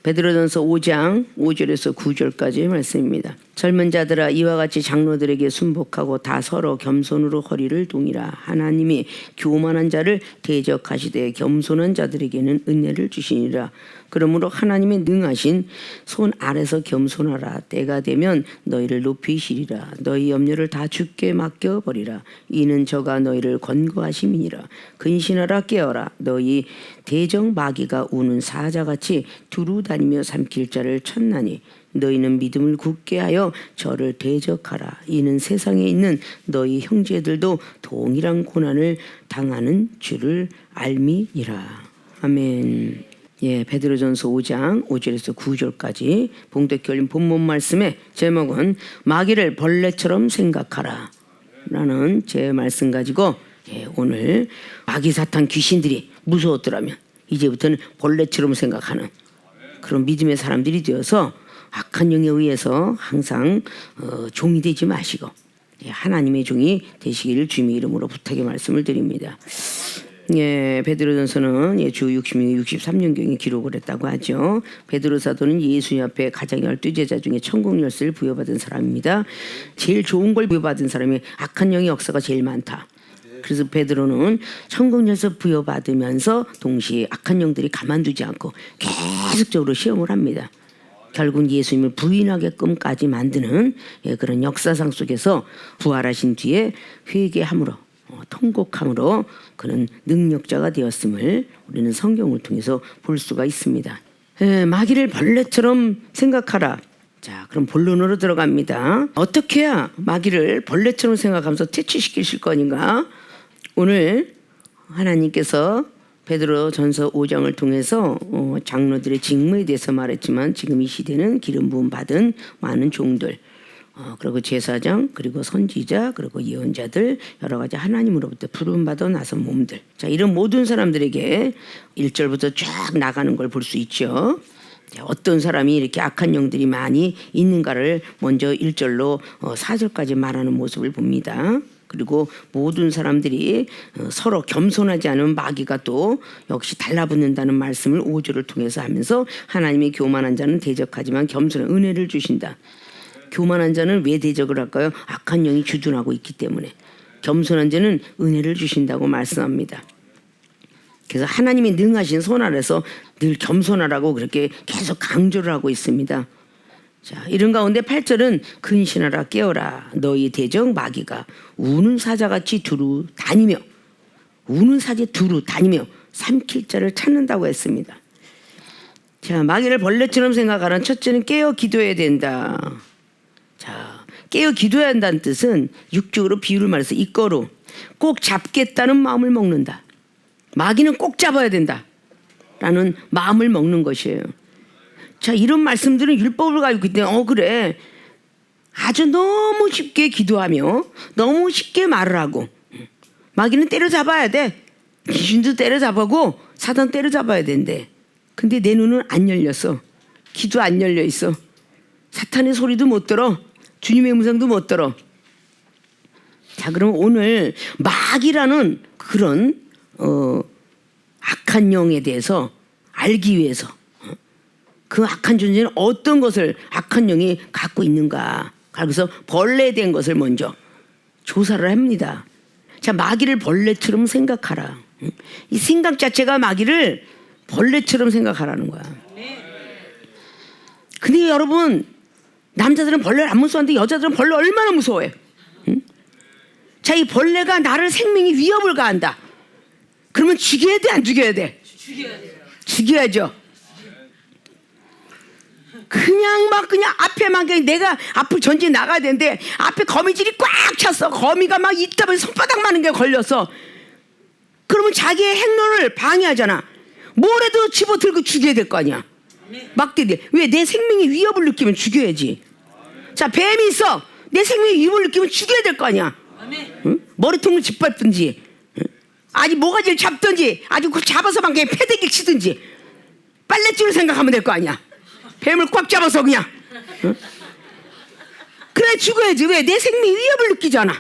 베드로전서 5장 5절에서 9절까지의 말씀입니다. 젊은 자들아 이와 같이 장로들에게 순복하고 다 서로 겸손으로 허리를 동이라. 하나님이 교만한 자를 대적하시되 겸손한 자들에게는 은혜를 주시니라. 그러므로 하나님의 능하신 손 아래서 겸손하라. 때가 되면 너희를 높이시리라. 너희 염려를 다 주께 맡겨버리라. 이는 저가 너희를 권고하심이니라. 근신하라 깨어라. 너희 대적 마귀가 우는 사자같이 두루 다니며 삼킬 자를 찾나니 너희는 믿음을 굳게 하여 저를 대적하라. 이는 세상에 있는 너희 형제들도 동일한 고난을 당하는 줄을 알미니라. 아멘. 예, 베드로전서 5장 5절에서 9절까지 봉독해 올린 본문 말씀의 제목은 마귀를 벌레처럼 생각하라 라는 제 말씀 가지고 오늘 마귀 사탄 귀신들이 무서웠더라면 이제부터는 벌레처럼 생각하는 그런 믿음의 사람들이 되어서 악한 영에 의해서 항상 종이 되지 마시고 하나님의 종이 되시기를 주님의 이름으로 부탁의 말씀을 드립니다. 예, 베드로전서는 주 63년경에 기록을 했다고 하죠. 베드로 사도는 예수님 앞에 가장 12제자 중에 천국 열쇠를 부여받은 사람입니다. 제일 좋은 걸 부여받은 사람이 악한 영의 역사가 제일 많다. 그래서 베드로는 천국 열쇠 부여받으면서 동시에 악한 영들이 가만두지 않고 계속적으로 시험을 합니다. 결국 예수님을 부인하게끔까지 만드는 그런 역사상 속에서 부활하신 뒤에 회개함으로 통곡함으로 그는 능력자가 되었음을 우리는 성경을 통해서 볼 수가 있습니다. 마귀를 벌레처럼 생각하라. 자, 그럼 본론으로 들어갑니다. 어떻게 해야 마귀를 벌레처럼 생각하면서 퇴치시키실 거니까 오늘 하나님께서 베드로전서 5장을 통해서 장로들의 직무에 대해서 말했지만 지금 이 시대는 기름 부음 받은 많은 종들 그리고 제사장 그리고 선지자 그리고 예언자들 여러 가지 하나님으로부터 부름받아 나선 몸들 자 이런 모든 사람들에게 1절부터 쫙 나가는 걸 볼 수 있죠. 어떤 사람이 이렇게 악한 영들이 많이 있는가를 먼저 1절로 4절까지 말하는 모습을 봅니다. 그리고 모든 사람들이 서로 겸손하지 않은 마귀가 또 역시 달라붙는다는 말씀을 5절을 통해서 하면서 하나님이 교만한 자는 대적하지만 겸손한 은혜를 주신다. 교만한 자는 왜 대적을 할까요? 악한 영이 주둔하고 있기 때문에. 겸손한 자는 은혜를 주신다고 말씀합니다. 그래서 하나님이 능하신 손 아래서 늘 겸손하라고 그렇게 계속 강조를 하고 있습니다. 자, 이런 가운데 8절은 근신하라 깨어라. 너희 대적 마귀가 우는 사자같이 두루 다니며 삼킬 자를 찾는다고 했습니다. 자, 마귀를 벌레처럼 생각하는 첫째는 깨어 기도해야 된다. 자, 깨어 기도해야 한다는 뜻은 육적으로 비유를 말해서 이거로 꼭 잡겠다는 마음을 먹는다. 마귀는 꼭 잡아야 된다 라는 마음을 먹는 것이에요. 자, 이런 말씀들은 율법을 가지고 있기 때문에 그래 아주 너무 쉽게 기도하며 너무 쉽게 말을 하고 마귀는 때려잡아야 돼. 귀신도 때려잡고 사단 때려잡아야 된대. 근데 내 눈은 안 열렸어. 귀도 안 열려 있어. 사탄의 소리도 못 들어. 주님의 음성도 못 들어. 자, 그럼 오늘 마귀라는 그런 악한 영에 대해서 알기 위해서 그 악한 존재는 어떤 것을 악한 영이 갖고 있는가. 그래서 벌레된 것을 먼저 조사를 합니다. 자, 마귀를 벌레처럼 생각하라. 이 생각 자체가 마귀를 벌레처럼 생각하라는 거야. 근데 여러분 남자들은 벌레를 안 무서워하는데 여자들은 벌레 얼마나 무서워해. 자, 이 벌레가 나를 생명이 위협을 가한다. 그러면 죽여야 돼, 안 죽여야 돼? 죽여야죠. 그냥 앞에만 내가 앞으로 전진해 나가야 되는데 앞에 거미줄이 꽉 찼어. 거미가 막 있다 보니 손바닥만한 게 걸렸어. 그러면 자기의 행로를 방해하잖아. 뭐라도 집어들고 죽여야 될 거 아니야. 막 때려. 왜? 내 생명의 위협을 느끼면 죽여야지. 자, 뱀이 있어. 내 생명의 위협을 느끼면 죽여야 될 거 아니야. 응? 머리통을 짓밟든지 아니 모가지를 잡든지 아주 잡아서 막 그냥 패대기 치든지 빨랫줄을 생각하면 될 거 아니야. 뱀을 꽉 잡아서 그냥 그래 죽어야지. 왜? 내 생명의 위협을 느끼잖아.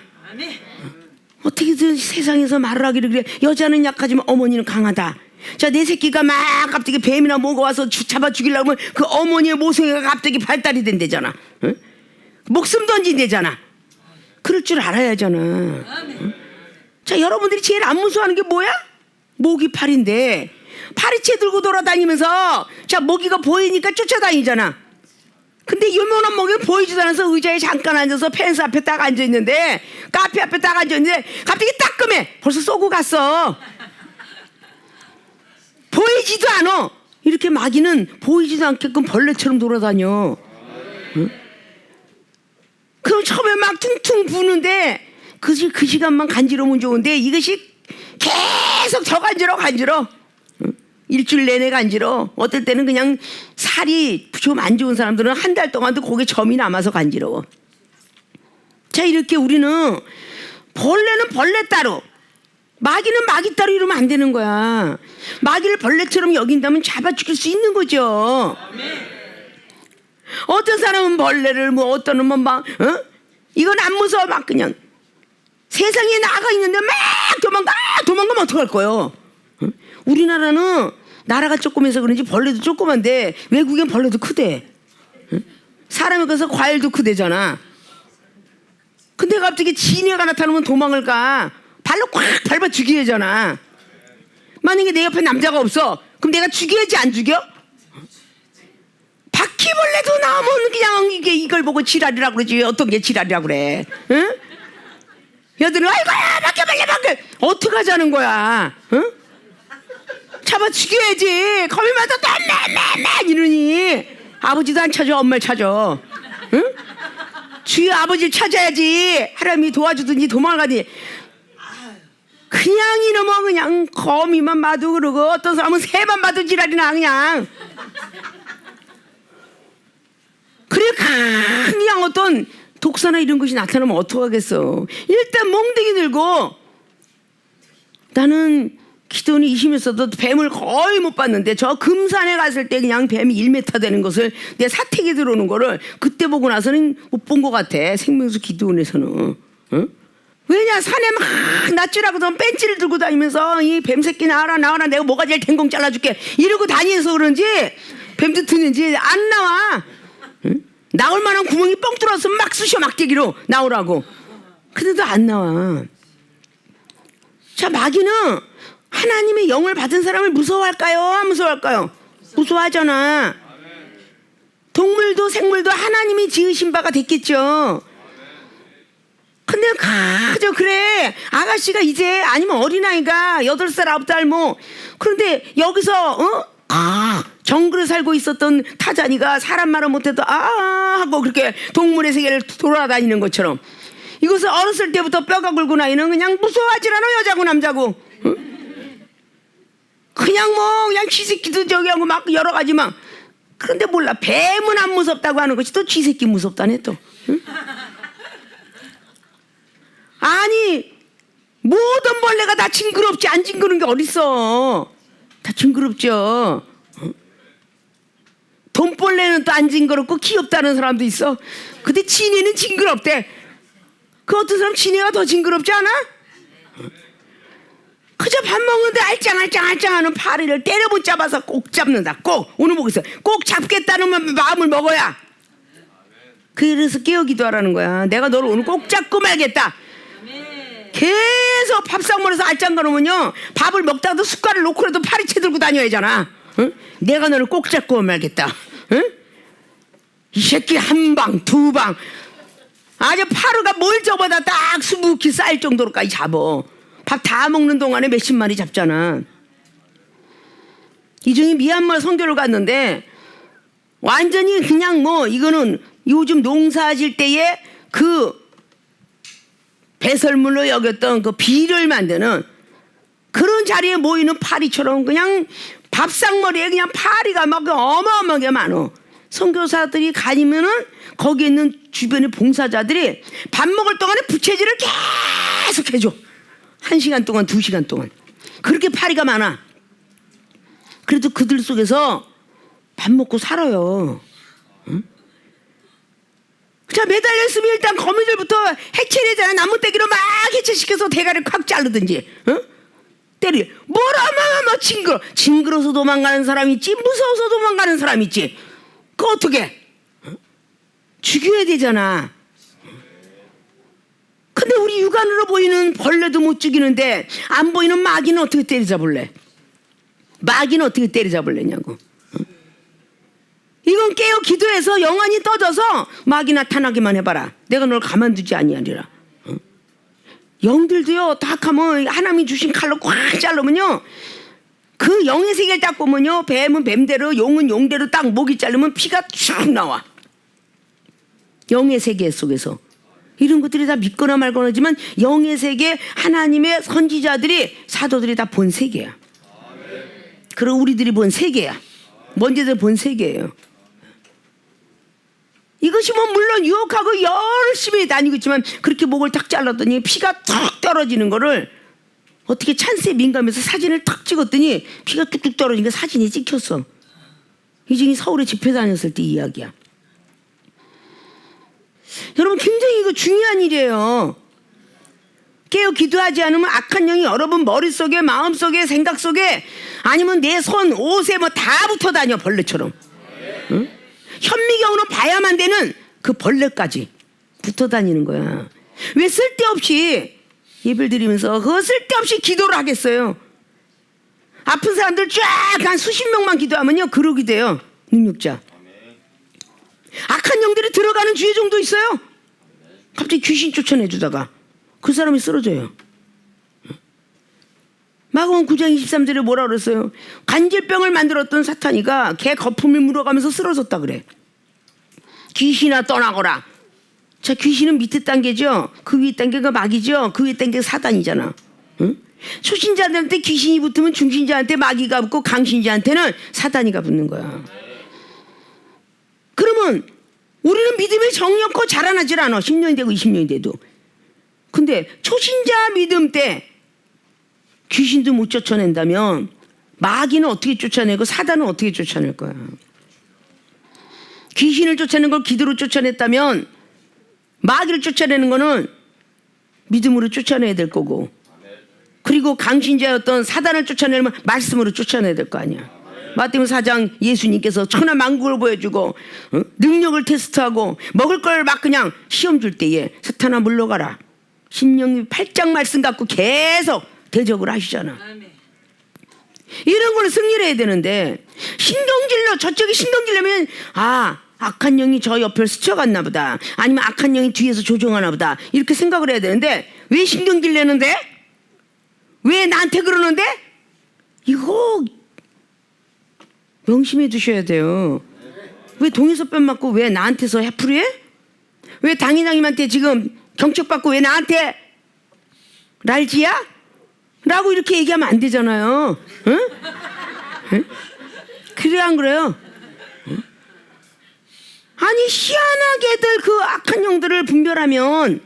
어떻게든 세상에서 말을 하기를 그래. 여자는 약하지만 어머니는 강하다. 자, 내 새끼가 막 갑자기 뱀이나 뭐가 와서 잡아 죽이려고 하면 그 어머니의 모성애가 갑자기 발달이 된대잖아. 응? 목숨 던진대잖아. 그럴 줄 알아야 하잖아. 응? 자, 여러분들이 제일 안 무서워하는 게 뭐야? 모기 팔인데 파리채 들고 돌아다니면서 자, 모기가 보이니까 쫓아다니잖아. 근데 유명한 모기는 보이지도 않아서 의자에 잠깐 앉아서 펜스 앞에 딱 앉아있는데, 카페 앞에 딱 앉아있는데 갑자기 따끔해. 벌써 쏘고 갔어. 보이지도 않아. 이렇게 마귀는 보이지도 않게끔 벌레처럼 돌아다녀. 응? 그럼 처음에 막 퉁퉁 부는데 그 시간만 간지러우면 좋은데 이것이 계속 더 간지러. 응? 일주일 내내 간지러. 어떨 때는 그냥 살이 좀 안 좋은 사람들은 한 달 동안도 거기에 점이 남아서 간지러워. 자, 이렇게 우리는 벌레는 벌레 따로, 마귀는 마귀 따로 이러면 안 되는 거야. 마귀를 벌레처럼 여긴다면 잡아 죽일 수 있는 거죠. 어떤 사람은 벌레를 뭐 어떤 놈은 막 이건 안 무서워. 막 그냥 세상에 나가 있는데 막 도망가면 어떡할 거예요. 우리나라는 나라가 조그매서 그런지 벌레도 조그만데 외국엔 벌레도 크대. 사람이 가서 과일도 크대잖아. 근데 갑자기 지네가 나타나면 도망을 가. 발로 꽉 밟아 죽여야잖아. 만약에 내 옆에 남자가 없어, 그럼 내가 죽여야지 안 죽여? 바퀴벌레도 나오면 그냥 이걸 보고 지랄이라고 그러지. 어떤 게 지랄이라고 그래? 응? 여들은 아이고야 바퀴벌레 어떡하자는 거야? 응? 잡아 죽여야지. 거미마다 또 이러니 아버지도 안 찾아, 엄마를 찾아. 응? 주여 아버지를 찾아야지. 하나님이 도와주든지 도망을 가든지. 그냥 이놈은 그냥 거미만 봐도 그러고 어떤 사람은 새만 봐도 지랄이나 그냥. 그래 그냥 어떤 독사나 이런 것이 나타나면 어떡하겠어. 일단 멍댕이 들고, 나는 기도원이 20에서도 뱀을 거의 못 봤는데 저 금산에 갔을 때 그냥 뱀이 1m 되는 것을, 내 사택에 들어오는 거를 그때 보고 나서는 못 본 것 같아. 생명수 기도원에서는. 응? 왜냐, 산에 막 낯질하고서 벤치를 들고 다니면서 이 뱀새끼 나와라 내가 뭐가 제일 댕공 잘라줄게 이러고 다니면서 그런지 뱀도 드는지 안 나와. 응? 나올 만한 구멍이 뻥 뚫어서 막 쑤셔 막대기로 나오라고. 근데도 안 나와. 자, 마귀는 하나님의 영을 받은 사람을 무서워할까요? 안 무서워할까요? 무서워하잖아. 동물도 생물도 하나님이 지으신 바가 됐겠죠. 근데 그저 그래, 아가씨가 이제 아니면 어린아이가 8살 9살 뭐, 그런데 여기서 정글에 살고 있었던 타자니가 사람 말을 못해도 하고 그렇게 동물의 세계를 돌아다니는 것처럼, 이것을 어렸을 때부터 뼈가 굵은 아이는 그냥 무서워하질 않아. 여자고 남자고. 응? 그냥 뭐 그냥 쥐새끼도 저기 하고 막 여러 가지 막. 그런데 몰라, 뱀은 안 무섭다고 하는 것이 또 쥐새끼 무섭다네 또. 응? 아니, 모든 벌레가 다 징그럽지 안 징그러운 게 어딨어. 다 징그럽죠. 돈벌레는 또 안 징그럽고 귀엽다는 사람도 있어. 근데 지네는 징그럽대. 그 어떤 사람 지네가 더 징그럽지 않아? 그저 밥 먹는데 알짱하는 파리를 때려못 잡아서 꼭 잡는다. 꼭 오늘 보겠어. 꼭 잡겠다는 마음을 먹어야. 그래서 깨어 기도하라는 거야. 내가 너를 오늘 꼭 잡고 말겠다. 계속 밥상머리에서 알짱거리면요, 밥을 먹다가도 숟갈을 놓고라도 파리채 들고 다녀야 하잖아. 응? 내가 너를 꼭 잡고 말겠다. 응? 이 새끼 한 방, 두 방, 아주 파루가 뭘 저보다 딱 수북히 쌓일 정도로까지 잡어. 밥 다 먹는 동안에 몇십 마리 잡잖아. 이중이 미얀마 선교를 갔는데 완전히 그냥 뭐 이거는 요즘 농사질 때에 그 배설물로 여겼던 그 비를 만드는 그런 자리에 모이는 파리처럼 그냥 밥상머리에 그냥 파리가 막 어마어마하게 많어. 선교사들이 가니면은 거기 있는 주변의 봉사자들이 밥 먹을 동안에 부채질을 계속 해줘. 1시간 동안 2시간 동안 그렇게 파리가 많아. 그래도 그들 속에서 밥 먹고 살아요. 응? 자, 매달려 있으면 일단 거미들부터 해체되잖아. 나무떼기로 막 해체시켜서 대가리를 콱 자르든지, 응? 때리. 뭐라마마 징그러서 도망가는 사람 있지, 무서워서 도망가는 사람 있지. 그거 어떻게? 죽여야 되잖아. 근데 우리 육안으로 보이는 벌레도 못 죽이는데 안 보이는 마귀는 어떻게 때려잡을래? 마귀는 어떻게 때려잡을래냐고. 이건 깨어 기도해서 영안이 떠져서 마귀 나타나기만 해봐라. 내가 널 가만두지 아니하리라. 영들도요, 딱 하면 하나님이 주신 칼로 꽉 자르면요, 그 영의 세계를 딱 보면요, 뱀은 뱀대로, 용은 용대로 딱 목이 자르면 피가 쭉 나와. 영의 세계 속에서 이런 것들이 다 믿거나 말거나 하지만 영의 세계, 하나님의 선지자들이, 사도들이 다 본 세계야. 그리고 우리들이 본 세계야. 먼저들 본 세계예요. 이것이 뭐 물론 유혹하고 열심히 다니고 있지만 그렇게 목을 탁 잘랐더니 피가 툭 떨어지는 거를 어떻게 찬스에 민감해서 사진을 탁 찍었더니 피가 뚝뚝 떨어지니까 사진이 찍혔어. 이 중이 서울에 집회 다녔을 때 이야기야. 여러분, 굉장히 이거 중요한 일이에요. 깨어 기도하지 않으면 악한 영이 여러분 머릿속에, 마음속에, 생각 속에, 아니면 내 손, 옷에 뭐 다 붙어 다녀, 벌레처럼. 응? 현미경으로 봐야만 되는 그 벌레까지 붙어 다니는 거야. 왜 쓸데없이 예배를 드리면서 그 쓸데없이 기도를 하겠어요? 아픈 사람들 쫙 한 수십 명만 기도하면요, 그러게 돼요. 능력자. 악한 영들이 들어가는 주의 종도 있어요. 갑자기 귀신 쫓아내주다가 그 사람이 쓰러져요. 마가복음 9장 23절에 뭐라 그랬어요? 간질병을 만들었던 사탄이가 개 거품을 물어가면서 쓰러졌다 그래. 귀신아 떠나거라. 자, 귀신은 밑에 단계죠. 그 위에 단계가 마귀죠. 그 위에 단계가 사단이잖아. 응? 초신자들한테 귀신이 붙으면 중신자한테 마귀가 붙고 강신자한테는 사단이가 붙는 거야. 그러면 우리는 믿음이 정력고 자라나질 않아. 10년이 되고 20년이 돼도. 근데 초신자 믿음 때 귀신도 못 쫓아낸다면 마귀는 어떻게 쫓아내고 사단은 어떻게 쫓아낼 거야? 귀신을 쫓아내는 걸 기도로 쫓아냈다면 마귀를 쫓아내는 거는 믿음으로 쫓아내야 될 거고, 그리고 강신자였던 사단을 쫓아내려면 말씀으로 쫓아내야 될 거 아니야. 마태복음 4장 예수님께서 천하만국을 보여주고 능력을 테스트하고 먹을 걸 막 그냥 시험 줄 때에 사탄아 물러가라. 신명기 8장 말씀 갖고 계속 대적을 하시잖아. 이런 걸 승리를 해야 되는데, 신경질로, 저쪽이 신경질내면 악한 영이 저 옆을 스쳐갔나 보다, 아니면 악한 영이 뒤에서 조종하나 보다, 이렇게 생각을 해야 되는데, 왜 신경질 내는데? 왜 나한테 그러는데? 이거 명심해 두셔야 돼요. 왜 동의서변 맞고 왜 나한테서 해프리해? 왜 당회장님한테 지금 경책받고 왜 나한테 랄지야? 라고 이렇게 얘기하면 안 되잖아요. 응? 응? 그래 안 그래요? 응? 아니, 희한하게들 그 악한 영들을 분별하면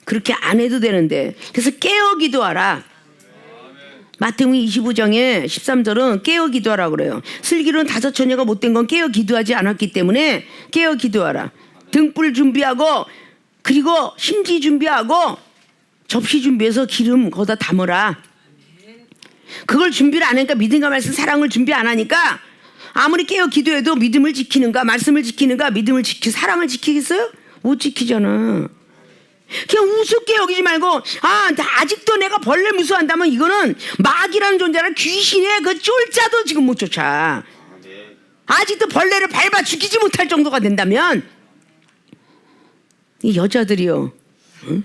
그렇게 안 해도 되는데, 그래서 깨어 기도하라. 마태복음 25장에 13절은 깨어 기도하라 그래요. 슬기로운 다섯 처녀가 못된 건 깨어 기도하지 않았기 때문에 깨어 기도하라. 등불 준비하고, 그리고 심지 준비하고, 접시 준비해서 기름 거기다 담아라. 그걸 준비를 안 하니까, 믿음과 말씀, 사랑을 준비 안 하니까 아무리 깨어 기도해도 믿음을 지키는가, 말씀을 지키는가, 믿음을 사랑을 지키겠어요? 못 지키잖아. 그냥 우습게 여기지 말고, 아직도 내가 벌레 무서워한다면 이거는 마귀라는 존재를, 귀신의 그 쫄자도 지금 못 쫓아. 아직도 벌레를 밟아 죽이지 못할 정도가 된다면, 이 여자들이요, 응?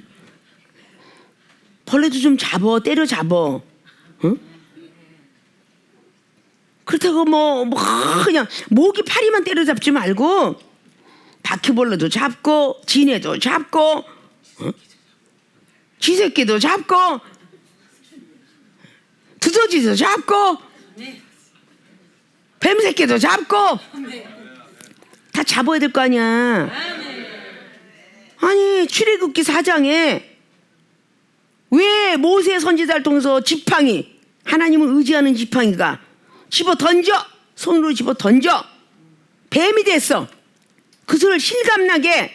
벌레도 좀 잡어, 때려 잡어. 응? 그렇다고 그냥 모기 파리만 때려잡지 말고 바퀴벌레도 잡고, 지네도 잡고, 쥐새끼도 잡고, 두더지도 잡고, 뱀새끼도 잡고, 다 잡아야 될 거 아니야. 아니, 출애굽기 4장에 왜 모세 선지자를 통해서 지팡이, 하나님을 의지하는 지팡이가 집어 던져, 손으로 집어 던져 뱀이 됐어. 그것을 실감나게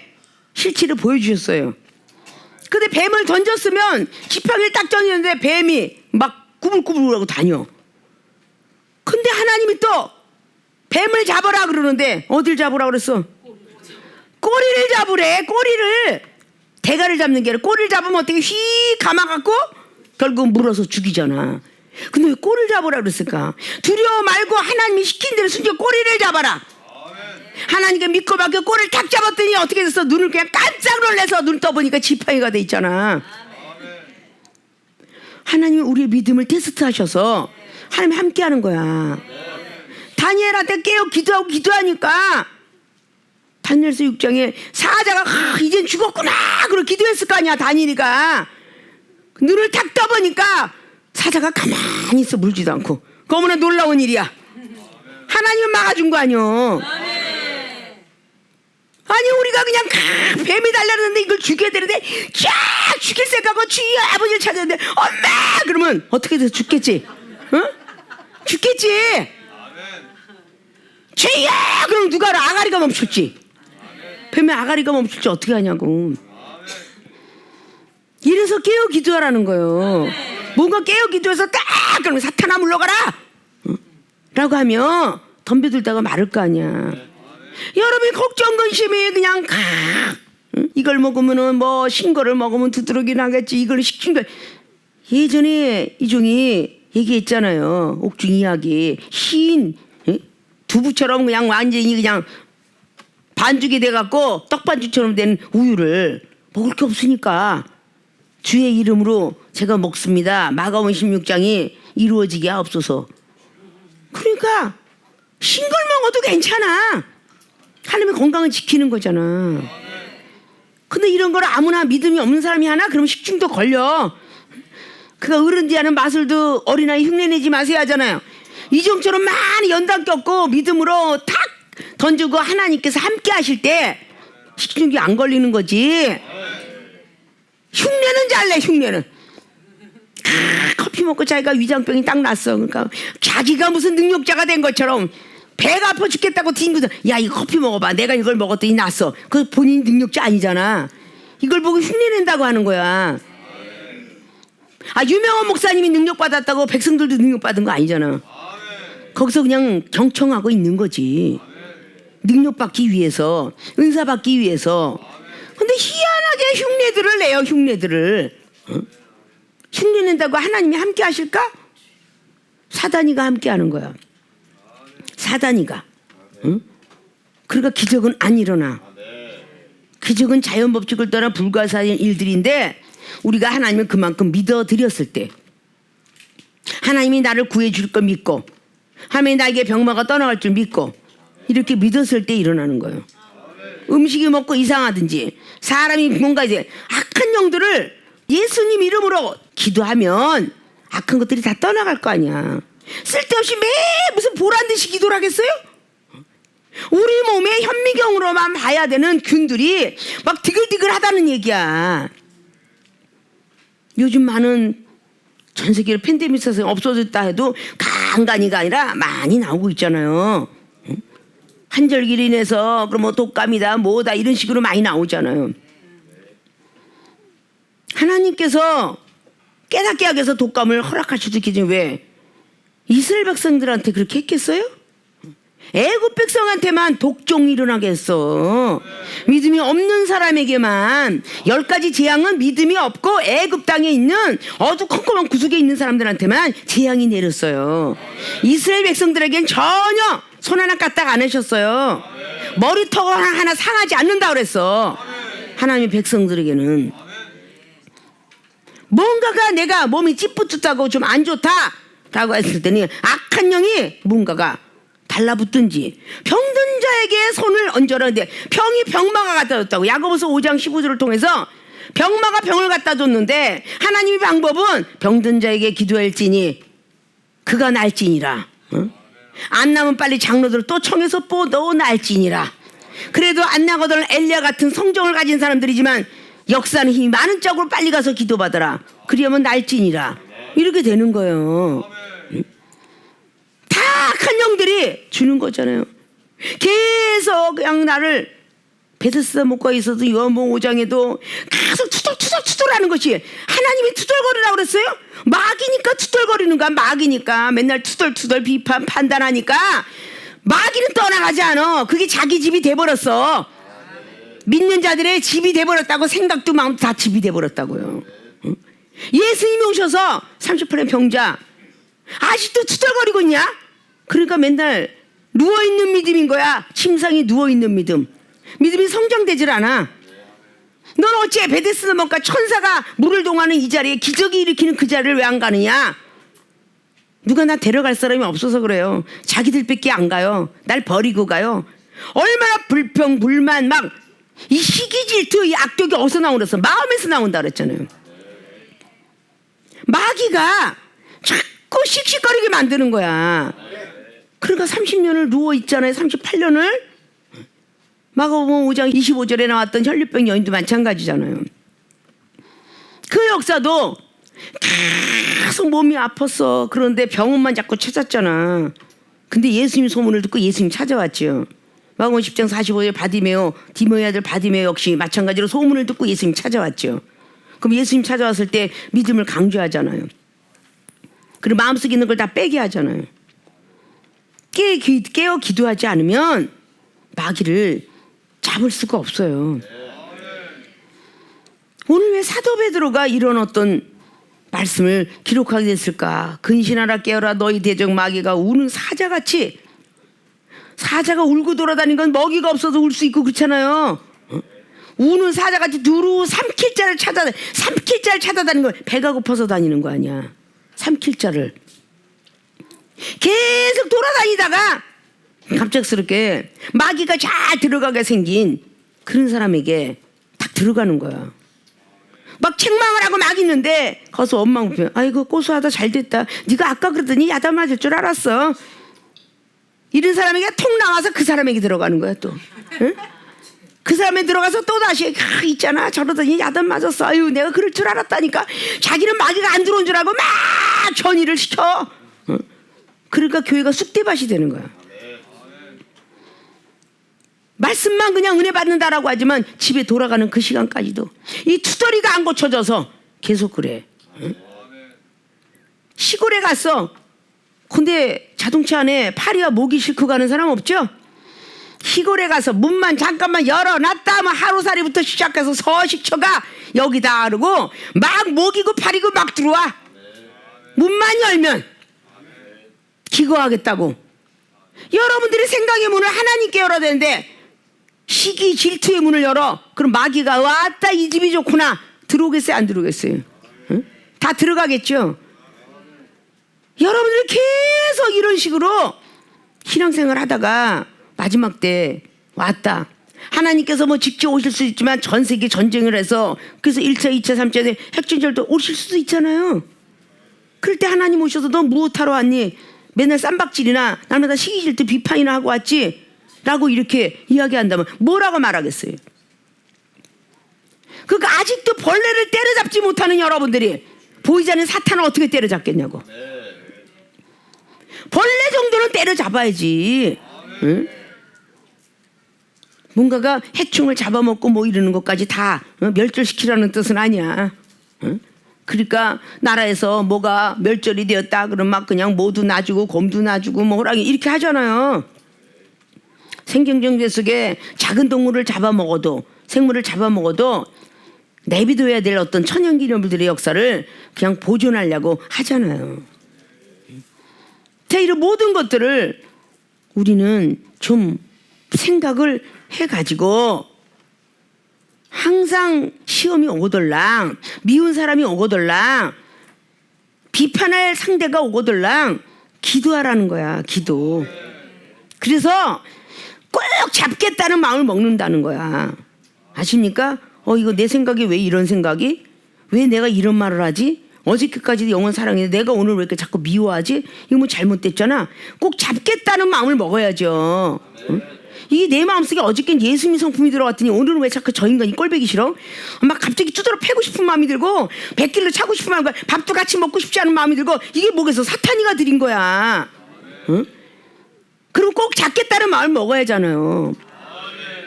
실체를 보여주셨어요. 근데 뱀을 던졌으면 지팡이를 딱 던졌는데 뱀이 막 꾸불꾸불하고 다녀. 근데 하나님이 또 뱀을 잡아라 그러는데 어딜 잡으라 그랬어? 꼬리를 잡으래. 꼬리를. 대가를 잡는 게 아니라 꼬리를 잡으면 어떻게 휘 감아갖고 결국 물어서 죽이잖아. 근데 왜 꼬리를 잡으라 그랬을까? 두려워 말고 하나님이 시킨 대로 순종 꼬리를 잡아라. 하나님께 믿고 맡겨 꼬리를 탁 잡았더니 어떻게 됐어? 눈을 그냥 깜짝 놀라서 눈 떠보니까 지팡이가 돼 있잖아. 하나님이 우리의 믿음을 테스트하셔서 하나님이 함께하는 거야. 다니엘한테 깨어 기도하니까 다니엘서 6장에 사자가 이젠 죽었구나 그러고 기도했을 거 아니야. 다니엘이가 눈을 탁 떠보니까 사자가 가만히 있어 물지도 않고. 그거나 놀라운 일이야. 하나님은 막아준 거 아니요. 아니 우리가 그냥 뱀이 달려드는데 이걸 죽여야 되는데 쫙 죽일 생각하고 주여 아버지를 찾았는데 엄마 그러면 어떻게 돼서 죽겠지? 응? 죽겠지. 주여 그럼 누가 알아? 아가리가 멈췄지. 뱀의 아가리가 멈출지 어떻게 하냐고. 이래서 깨어 기도하라는 거예요. 뭔가 깨어 기도해서 딱 그러면 사탄아 물러가라 라고 하면 덤벼들다가 마를 거 아니야. 여러분이 걱정 근심이 그냥 이걸 먹으면은 뭐 신거를 먹으면 두드러기 나겠지. 이걸 시킨 거. 예전에 이종이 얘기했잖아요. 옥중 이야기. 흰 두부처럼 그냥 완전히 그냥 반죽이 돼갖고 떡반죽처럼 된 우유를 먹을 게 없으니까 주의 이름으로 제가 먹습니다. 마가복음 16장이 이루어지게 하옵소서. 그러니까 신 걸 먹어도 괜찮아. 하나님의 건강을 지키는 거잖아. 근데 이런 걸 아무나 믿음이 없는 사람이 하나? 그러면 식중독 걸려. 그가 어른들이 하는 마술도 어린아이 흉내내지 마세요 하잖아요. 이종처럼 많이 연단 겪고 믿음으로 탁 던지고 하나님께서 함께 하실 때 식중독이 안 걸리는 거지. 흉내는 잘내. 흉내는 커피 먹고 자기가 위장병이 딱 났어. 그러니까 자기가 무슨 능력자가 된 것처럼 배가 아파 죽겠다고 튕기서 야 이거 커피 먹어봐. 내가 이걸 먹었더니 났어. 그 본인 능력자 아니잖아. 이걸 보고 흉내낸다고 하는 거야. 아 유명한 목사님이 능력받았다고 백성들도 능력받은 거 아니잖아. 거기서 그냥 경청하고 있는 거지. 능력받기 위해서, 은사받기 위해서. 근데 희한하게 흉내들을 내요. 흉내들을. 흉내낸다고 하나님이 함께 하실까? 사단이가 함께 하는 거야. 사단이가. 그러니까 기적은 안 일어나. 기적은 자연법칙을 떠나 불가사의 일들인데 우리가 하나님을 그만큼 믿어드렸을 때, 하나님이 나를 구해줄 걸 믿고, 하나님이 나에게 병마가 떠나갈 줄 믿고, 이렇게 믿었을 때 일어나는 거예요. 음식이 먹고 이상하든지 사람이 뭔가 이제 악한 영들을 예수님 이름으로 기도하면 악한 것들이 다 떠나갈 거 아니야. 쓸데없이 매 무슨 보란듯이 기도를 하겠어요? 우리 몸에 현미경으로만 봐야 되는 균들이 막 디글디글하다는 얘기야. 요즘 많은 전 세계로 팬데믹 사서 없어졌다 해도 간간이가 아니라 많이 나오고 있잖아요. 한절기로 인해서 그럼 뭐 독감이다 뭐다 이런 식으로 많이 나오잖아요. 하나님께서 깨닫게 하기 위해서 독감을 허락하시도 계지 왜 이스라엘 백성들한테 그렇게 했겠어요? 애굽 백성한테만 독종이 일어나게 했어. 믿음이 없는 사람에게만 10가지 재앙은 믿음이 없고 애굽 땅에 있는 어두컴컴한 구석에 있는 사람들한테만 재앙이 내렸어요. 이스라엘 백성들에겐 전혀 손 하나 까딱 안 하셨어요. 머리털 하나 상하지 않는다 그랬어. 하나님의 백성들에게는 뭔가가 내가 몸이 찌뿌듯하고 좀 안 좋다라고 했을 때는 악한 영이 뭔가가 달라붙든지 병든 자에게 손을 얹어라. 근데 병이 병마가 갖다 줬다고. 야고보서 5장 15절을 통해서 병마가 병을 갖다 줬는데 하나님의 방법은 병든 자에게 기도할지니 그가 날지니라. 안 나면 빨리 장로들을 또 청해서 또 날지니라. 그래도 안 나거든 엘리야 같은 성정을 가진 사람들이지만 역사는 힘이 많은 쪽으로 빨리 가서 기도받아라. 그리하면 날지니라. 이렇게 되는 거예요. 다 악한 영들이 주는 거잖아요. 계속 그냥 나를 베데스다 목과에 있어도 요한복음 5장에도 계속 투덜투덜투덜 하는 것이 하나님이 투덜거리라고 그랬어요? 마귀니까 투덜거리는 거야. 마귀니까 맨날 투덜투덜 비판 판단하니까 마귀는 떠나가지 않아. 그게 자기 집이 돼버렸어. 믿는 자들의 집이 돼버렸다고. 생각도 마음도 다 집이 돼버렸다고요. 예수님이 오셔서 38의 병자 아직도 투덜거리고 있냐? 그러니까 맨날 누워있는 믿음인 거야. 침상에 누워있는 믿음. 믿음이 성장되질 않아. 넌 어째 베데스다 먹가 천사가 물을 동하는 이 자리에 기적이 일으키는 그 자리를 왜 안 가느냐? 누가 나 데려갈 사람이 없어서 그래요. 자기들밖에 안 가요. 날 버리고 가요. 얼마나 불평 불만 막 이 시기 질투 이 악독이 어디서 나오겠어? 마음에서 나온다 그랬잖아요. 마귀가 자꾸 씩씩거리게 만드는 거야. 그러니까 30년을 누워있잖아요. 38년을. 마가복음 5장 25절에 나왔던 혈류병 여인도 마찬가지잖아요. 그 역사도 계속 몸이 아팠어. 그런데 병원만 자꾸 찾았잖아. 근데 예수님 소문을 듣고 예수님 찾아왔죠. 마가복음 10장 45절에 바디메오, 디모의 아들 바디메오 역시 마찬가지로 소문을 듣고 예수님 찾아왔죠. 그럼 예수님 찾아왔을 때 믿음을 강조하잖아요. 그리고 마음속에 있는 걸 다 빼게 하잖아요. 깨어 기도하지 않으면 마귀를 잡을 수가 없어요. 오늘 왜 사도 베드로가 이런 어떤 말씀을 기록하게 됐을까? 근신하라 깨어라 너희 대적 마귀가 우는 사자같이. 사자가 울고 돌아다니는 건 먹이가 없어서 울 수 있고 그렇잖아요. 우는 사자같이 두루 삼킬 자를 찾아다니는 거야. 배가 고파서 다니는 거 아니야. 삼킬 자를. 계속 돌아다니다가 갑작스럽게 마귀가 잘 들어가게 생긴 그런 사람에게 딱 들어가는 거야. 막 책망을 하고 막 있는데 거기서 엄마 보면 아이고 고소하다 잘됐다. 네가 아까 그러더니 야단 맞을 줄 알았어. 이런 사람에게 톡 나와서 그 사람에게 들어가는 거야 또. 응? 그 사람에 들어가서 또 다시 있잖아 저러더니 야단 맞았어. 아유 내가 그럴 줄 알았다니까. 자기는 마귀가 안 들어온 줄 알고 막 전의를 시켜. 응? 그러니까 교회가 쑥대밭이 되는 거야. 말씀만 그냥 은혜 받는다라고 하지만 집에 돌아가는 그 시간까지도 이 투덜이가 안 고쳐져서 계속 그래. 응? 시골에 갔어. 근데 자동차 안에 파리와 모기 싣고 가는 사람 없죠? 시골에 가서 문만 잠깐만 열어놨다 하면 하루살이부터 시작해서 서식처가 여기다 그러고 막 모기고 파리고 막 들어와. 문만 열면 기거하겠다고. 여러분들이 생각의 문을 하나님께 열어야 되는데 시기 질투의 문을 열어. 그럼 마귀가 왔다 이 집이 좋구나. 들어오겠어요 안 들어오겠어요? 응? 다 들어가겠죠. 여러분들이 계속 이런 식으로 신앙생활 하다가 마지막 때 왔다. 하나님께서 뭐 직접 오실 수 있지만 전 세계 전쟁을 해서 그래서 1차 2차 3차 핵전쟁도 오실 수도 있잖아요. 그럴 때 하나님 오셔서 너 무엇하러 왔니? 맨날 쌈박질이나 날마다 시기 질투 비판이나 하고 왔지? 라고 이렇게 이야기한다면 뭐라고 말하겠어요? 그러니까 아직도 벌레를 때려잡지 못하는 여러분들이 보이지 않는 사탄을 어떻게 때려잡겠냐고. 벌레 정도는 때려잡아야지. 응? 뭔가가 해충을 잡아먹고 뭐 이러는 것까지 다 멸절시키라는 뜻은 아니야. 응? 그러니까 나라에서 뭐가 멸절이 되었다 그러면 막 그냥 모두 놔주고 곰도 놔주고 뭐 호랑이 이렇게 하잖아요. 생경정제 속에 작은 동물을 잡아먹어도 생물을 잡아먹어도 내비둬야 될 어떤 천연기념물들의 역사를 그냥 보존하려고 하잖아요. 자, 이런 모든 것들을 우리는 좀 생각을 해가지고 항상 시험이 오거들랑 미운 사람이 오거들랑 비판할 상대가 오거들랑 기도하라는 거야. 기도. 그래서 꼭 잡겠다는 마음을 먹는다는 거야. 아십니까? 이거 내 생각이 왜 이런 생각이? 왜 내가 이런 말을 하지? 어저께까지도 영원 사랑했는데 내가 오늘 왜 이렇게 자꾸 미워하지? 이거 뭐 잘못됐잖아. 꼭 잡겠다는 마음을 먹어야죠. 응? 이게 내 마음속에 어저께는 예수님 성품이 들어왔더니 오늘은 왜 자꾸 저 인간이 꼴보기 싫어? 막 갑자기 두드러 패고 싶은 마음이 들고 백길로 차고 싶은 마음이 들고 밥도 같이 먹고 싶지 않은 마음이 들고 이게 뭐겠어? 사탄이가 들인 거야. 응? 그럼 꼭 잡겠다는 마음을 먹어야 하잖아요.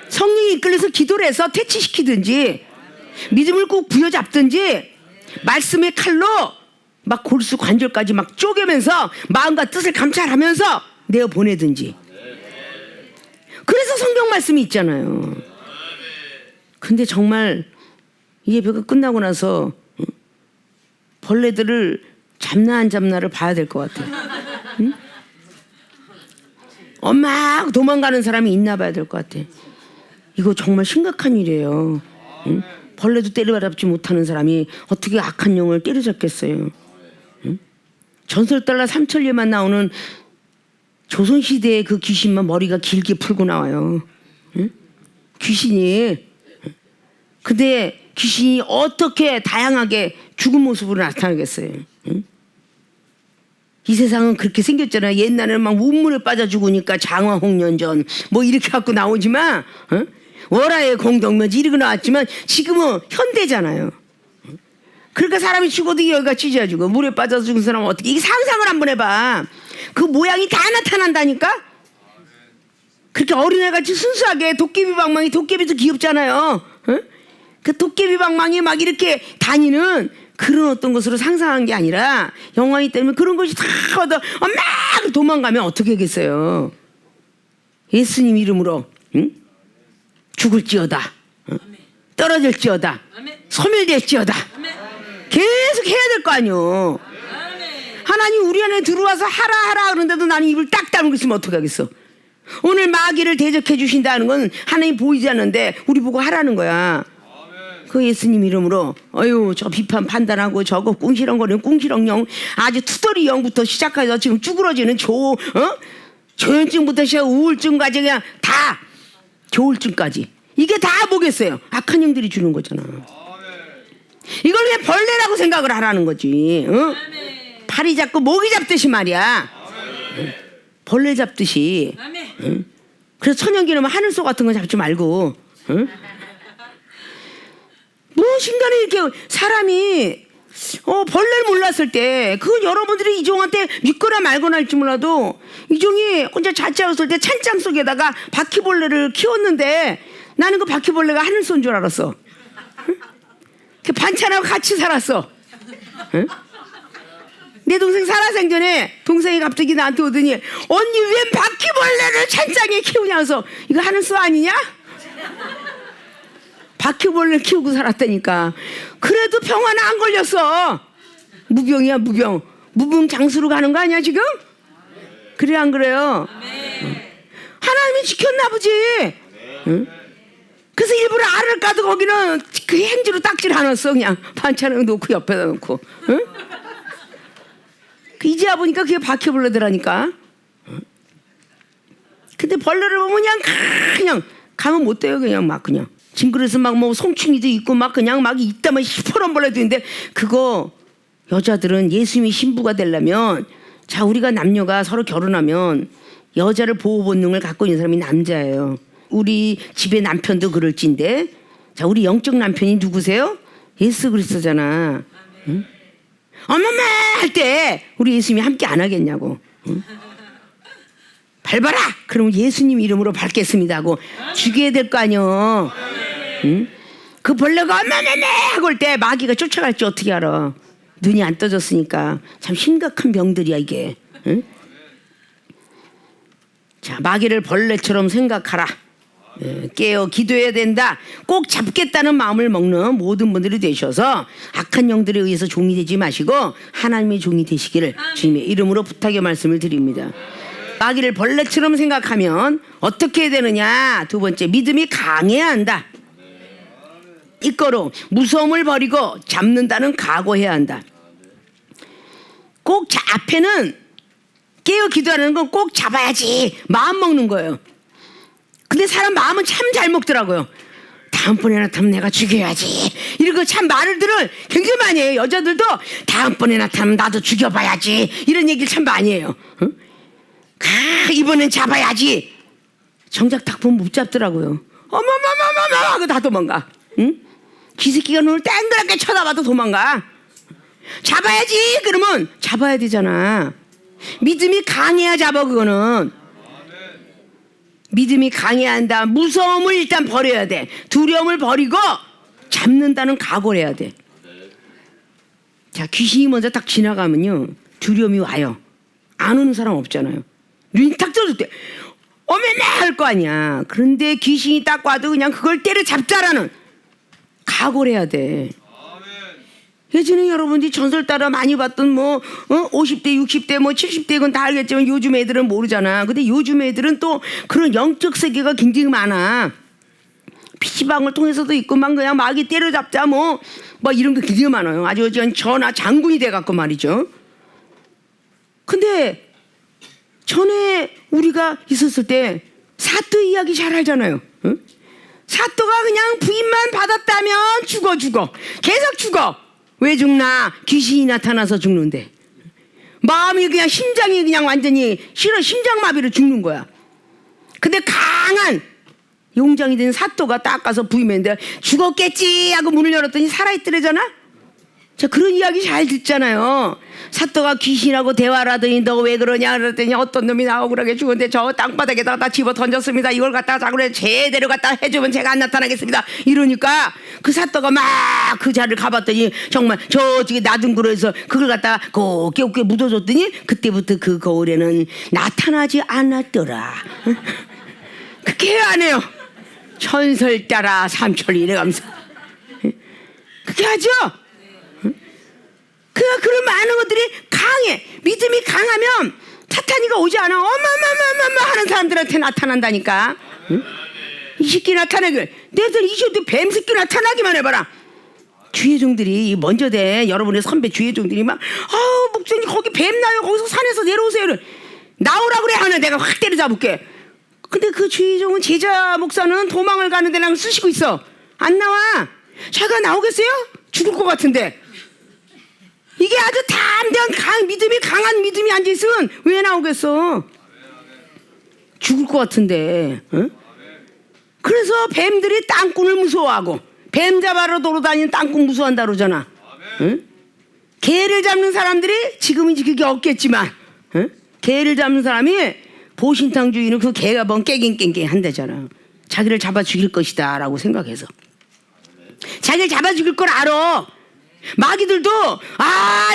성령이 이끌려서 기도를 해서 퇴치시키든지 믿음을 꼭 부여잡든지 말씀의 칼로 막 골수 관절까지 막 쪼개면서 마음과 뜻을 감찰하면서 내어 보내든지. 그래서 성경 말씀이 있잖아요. 근데 정말 이 예배가 끝나고 나서 벌레들을 잡나 안 잡나를 봐야 될 것 같아. 응? 엄마 도망가는 사람이 있나 봐야 될 것 같아. 이거 정말 심각한 일이에요. 응? 벌레도 때려잡지 못하는 사람이 어떻게 악한 영을 때려잡겠어요. 응? 전설달라 삼천리에만 나오는 조선시대의 그 귀신만 머리가 길게 풀고 나와요. 응? 귀신이. 근데 귀신이 어떻게 다양하게 죽은 모습으로 나타나겠어요. 응? 이 세상은 그렇게 생겼잖아요. 옛날에는 막 우물에 빠져 죽으니까 장화홍련전 뭐 이렇게 갖고 나오지만 월화의 공동묘지 이러고 나왔지만 지금은 현대잖아요. 그러니까 사람이 죽어도 여기가 찢어지고 물에 빠져 죽은 사람은 어떻게, 이게 상상을 한번 해봐. 그 모양이 다 나타난다니까. 그렇게 어린애같이 순수하게 도깨비 방망이, 도깨비도 귀엽잖아요. 그 도깨비 방망이 막 이렇게 다니는 그런 어떤 것으로 상상한 게 아니라 영광이 때문에 그런 것이 다 얻어 막 도망가면 어떻게 하겠어요. 예수님 이름으로 죽을지어다, 떨어질지어다, 소멸될지어다 계속 해야 될 거 아니요. 하나님 우리 안에 들어와서 하라 그러는데도 나는 입을 딱 다물고 있으면 어떻게 하겠어. 오늘 마귀를 대적해 주신다는 건 하나님 보이지 않는데 우리 보고 하라는 거야. 그 예수님 이름으로 저 비판 판단하고 저거 꿍시렁거리는 꿍시렁령 아주 투덜이 영부터 시작해서 지금 쭈그러지는 조현증부터 시작 우울증까지 그냥 다 조울증까지 이게 다 뭐겠어요. 악한 영들이 주는 거잖아. 이걸 그냥 벌레라고 생각을 하라는 거지. 파리 잡고 모기 잡듯이 말이야. 벌레 잡듯이. 그래서 천연기념 하늘소 같은 거 잡지 말고. 무엇인가는 이렇게 사람이 벌레를 몰랐을 때 그건 여러분들이 이종한테 믿거나 말거나 할지 몰라도 이종이 혼자 자취하였을 때 찬장 속에다가 바퀴벌레를 키웠는데 나는 그 바퀴벌레가 하늘소인 줄 알았어. 그 반찬하고 같이 살았어. 내 동생 살아생전에 동생이 갑자기 나한테 오더니 언니 웬 바퀴벌레를 찬장에 키우냐면서 이거 하늘소 아니냐? 바퀴벌레 키우고 살았다니까. 그래도 병 하나 안 걸렸어. 무병이야 무병. 무병장수로 가는 거 아니야 지금? 그래 안 그래요? 하나님이 지켰나 보지. 응? 그래서 일부러 알을 까도 거기는 그 행주로 닦질 않았어. 그냥 반찬을 놓고 옆에다 놓고. 응? 이제야 보니까 그게 바퀴벌레더라니까. 근데 벌레를 보면 그냥 가면 못 돼요. 그냥 막 그냥 징그러서 막 뭐 송충이도 있고 막 그냥 막 이따만 시퍼런 벌레도 있는데 그거 여자들은 예수님이 신부가 되려면 자 우리가 남녀가 서로 결혼하면 여자를 보호 본능을 갖고 있는 사람이 남자예요. 우리 집의 남편도 그럴진데 자 우리 영적 남편이 누구세요? 예수 그리스도잖아. 응? 어머마 할 때 우리 예수님이 함께 안 하겠냐고. 응? 밟아라! 그러면 예수님 이름으로 밟겠습니다 하고 죽여야 될 거 아니요. 응? 그 벌레가 어머머머 하고 올 때 마귀가 쫓아갈지 어떻게 알아. 눈이 안 떠졌으니까. 참 심각한 병들이야 이게. 응? 자 마귀를 벌레처럼 생각하라. 깨어 기도해야 된다. 꼭 잡겠다는 마음을 먹는 모든 분들이 되셔서 악한 영들에 의해서 종이 되지 마시고 하나님의 종이 되시기를 주님의 이름으로 부탁의 말씀을 드립니다. 마귀를 벌레처럼 생각하면 어떻게 해야 되느냐. 두 번째, 믿음이 강해야 한다. 이거로 무서움을 버리고 잡는다는 각오해야 한다. 꼭 앞에는 깨어 기도하는 건 꼭 잡아야지 마음 먹는 거예요. 근데 사람 마음은 참 잘 먹더라고요. 다음번에 나타나면 내가 죽여야지. 이런 참 말들을 굉장히 많이 해요. 여자들도 다음번에 나타나면 나도 죽여봐야지. 이런 얘기를 참 많이 해요. 응? 이번엔 잡아야지. 정작 딱 보면 못 잡더라고요. 어머머머머머 하고 다 도망가. 응? 기새끼가 눈을 땡그랗게 쳐다봐도 도망가. 잡아야지. 그러면 잡아야 되잖아. 믿음이 강해야 잡아. 그거는 믿음이 강해야 한다. 무서움을 일단 버려야 돼. 두려움을 버리고 잡는다는 각오를 해야 돼. 자 자, 귀신이 먼저 딱 지나가면요 두려움이 와요. 안 오는 사람 없잖아요. 눈이 딱 떠질 때 어메메 할 거 아니야. 그런데 귀신이 딱 와도 그냥 그걸 때려잡자라는 각오를 해야 돼. 예전에 여러분들이 전설 따라 많이 봤던 뭐 50대 60대 뭐 70대 이건 다 알겠지만 요즘 애들은 모르잖아. 근데 요즘 애들은 또 그런 영적 세계가 굉장히 많아. PC방을 통해서도 있고 막 그냥 마귀 때려잡자 뭐 이런 게 굉장히 많아요. 아주 전하 장군이 돼갖고 말이죠. 근데 전에 우리가 있었을 때 사또 이야기 잘 알잖아요. 응? 사또가 그냥 부인만 받았다면 죽어 계속 죽어. 왜 죽나? 귀신이 나타나서 죽는데 마음이 그냥 심장이 그냥 완전히 심장마비로 죽는 거야. 근데 강한 용장이 된 사또가 딱 가서 부임했는데 죽었겠지 하고 문을 열었더니 살아있더래잖아. 자, 그런 이야기 잘 듣잖아요. 사또가 귀신하고 대화를 하더니 너 왜 그러냐 그랬더니 어떤 놈이 나오고 그러게 죽은데 저 땅바닥에다가 다 집어 던졌습니다. 이걸 갖다가 자꾸 제대로 갖다 해주면 제가 안 나타나겠습니다. 이러니까 그 사또가 막 그 자리를 가봤더니 정말 저쪽에 나둥그러에서 그걸 갖다가 곱게 묻어줬더니 그때부터 그 거울에는 나타나지 않았더라. 그렇게 안 해요. 천설 따라 삼천리 이래가면서 그렇게 하죠. 그런 많은 것들이 강해. 믿음이 강하면 사탄이가 오지 않아. 어마마마마마 하는 사람들한테 나타난다니까. 응? 이 새끼 나타나길. 내들 이 새끼 뱀 새끼 나타나기만 해봐라. 주의종들이 먼저 돼. 여러분의 선배 주의종들이 막 목사님 거기 뱀 나요. 거기서 산에서 내려오세요. 나오라 그래 하나 내가 확 때려잡을게. 근데 그 주의종은 제자 목사는 도망을 가는 데랑 쓰시고 있어. 안 나와. 자기가 나오겠어요? 죽을 것 같은데. 이게 아주 담대한 믿음이 강한 믿음이 앉아있으면 왜 나오겠어? 죽을 것 같은데. 응? 그래서 뱀들이 땅꾼을 무서워하고 뱀 잡아러 돌아다니는 땅꾼 무서워한다 그러잖아. 응? 개를 잡는 사람들이 지금은 그게 없겠지만 응? 개를 잡는 사람이 보신탕주의는 그 개가 뭔 깨갱깽깽 한다잖아. 자기를 잡아 죽일 것이다 라고 생각해서 자기를 잡아 죽일 걸 알아. 마귀들도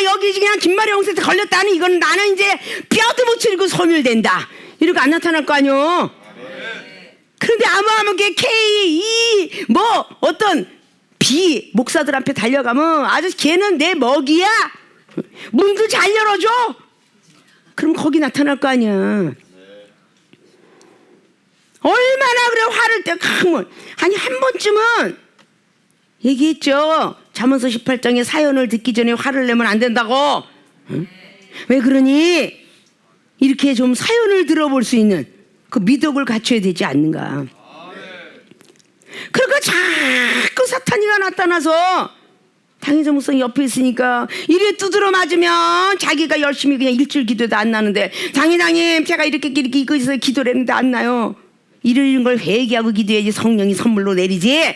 여기 그냥 김마리 형사한테 걸렸다니 이건 나는 이제 뼈도 못 치르고 소멸된다 이러고 안 나타날 거 아니요. 그런데 아무게 K, E 어떤 B 목사들 앞에 달려가면 아주 걔는 내 먹이야. 문도 잘 열어줘. 그럼 거기 나타날 거 아니야. 얼마나 그래 화를 때 강을 아니 한 번쯤은 얘기했죠. 잠언서 18장에 사연을 듣기 전에 화를 내면 안 된다고. 응? 왜 그러니? 이렇게 좀 사연을 들어볼 수 있는 그 미덕을 갖춰야 되지 않는가. 그러니까 자꾸 사탄이가 나타나서 당회자 목사님 옆에 있으니까 이래 두드러 맞으면 자기가 열심히 그냥 일주일 기도도 안 나는데 당회장님 제가 이렇게 이거에서 기도를 했는데 안 나요. 이런 걸 회개하고 기도해야지 성령이 선물로 내리지.